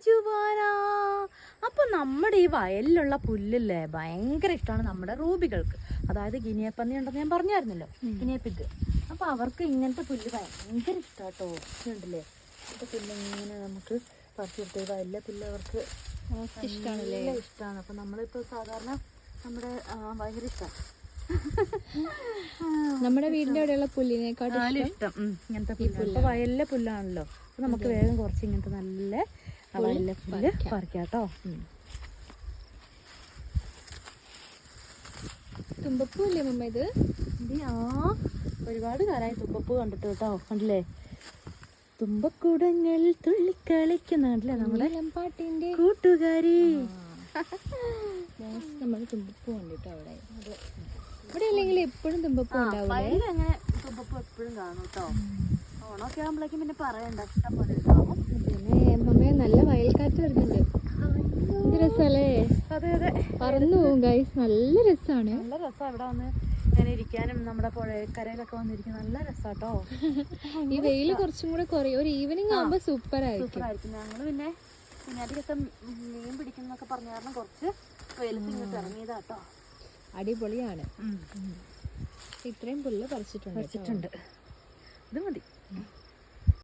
Juana. അപ്പൊ നമ്മുടെ ഈ വയലിലുള്ള പുല്ലില്ലേ ഭയങ്കര ഇഷ്ടമാണ് നമ്മുടെ റൂബികൾക്ക്. അതായത് ഗിനിയപ്പന്നി ഉണ്ടെന്ന് ഞാൻ പറഞ്ഞായിരുന്നല്ലോ, ഗിനിയപ്പിഗ്. അപ്പൊ അവർക്ക് ഇങ്ങനത്തെ പുല്ല് ഭയങ്കര ഇഷ്ടാട്ടോ. ഉണ്ടല്ലേ ഇപ്പൊ പുല്ല് ഇങ്ങനെ നമുക്ക് പറിച്ചെടുത്ത് വയലിലെ പുല്ല് അവർക്ക് ഇഷ്ടമാണല്ലേ, ഇഷ്ടമാണ്. അപ്പൊ നമ്മളിപ്പോ സാധാരണ നമ്മുടെ ഭയങ്കര ഇഷ്ടമാണ് നമ്മുടെ വീടിന്റെ അവിടെയുള്ള പുല്ലിനെക്കാട്ടും ഇഷ്ടം ഇങ്ങനത്തെ പുല്ല്. ഇപ്പൊ വയലിലെ പുല്ലാണല്ലോ, അപ്പൊ നമുക്ക് വേഗം കുറച്ച് ഇങ്ങനത്തെ നല്ല വയലിലെ പുല്ല് പറിക്കാട്ടോ. തുമ്പപ്പൂ അല്ലേ മമ്മ ഇത്? ഒരുപാട് കാലമായി തുമ്പപ്പൂ കണ്ടിട്ട് കേട്ടോ. കണ്ടില്ലേ തുമ്പക്കൂടങ്ങൾ തുള്ളിക്കളിക്കുന്നില്ലേ നമ്മുടെ പാട്ടിന്റെ കൂട്ടുകാരി. നമ്മൾ തുമ്പപ്പൂ കണ്ടിട്ടോ അവിടെ. ഇവിടെ അല്ലെങ്കിൽ എപ്പോഴും തുമ്പപ്പൂ ഉണ്ടാവില്ലേ? അങ്ങനെ തുമ്പപ്പൂ എപ്പോഴും കാണും കേട്ടോ. ഓണമൊക്കെ ആകുമ്പോഴേക്കും പിന്നെ പറയണ്ട, ഇഷ്ടം പോലെ ഉണ്ടാവും. പിന്നെ മമ്മയെ നല്ല വയൽക്കാറ്റ് വരുന്നുണ്ട്. എന്ത് രസല്ലേ? അതെ അതെ, പറന്നു പോകും ഗൈസ്. നല്ല രസമാണ്. നല്ല രസമാണ് ഇവിടെ വന്ന് ഇങ്ങനെ ഇരിക്കാനും നമ്മുടെ പുഴക്കരയിലൊക്കെ വന്നിരിക്കാൻ നല്ല രസാട്ടോ. ഈ വെയില് കുറച്ചും കൂടെ കുറയും. ഒരു ഈവനിങ് ആകുമ്പോ സൂപ്പർ ആയിരിക്കും. ഞങ്ങള് പിന്നെ കുഞ്ഞാറ്റിക്കൊക്കെ മീൻ പിടിക്കുന്നൊക്കെ പറഞ്ഞ കാരണം കുറച്ച് വെയിലത്ത് ഇങ്ങോട്ട് ഇറങ്ങിയതാട്ടോ. അടിപൊളിയാണ്. ഇത്രയും പുല്ല് പറിച്ചിട്ടുണ്ട്. ഇത് മതി.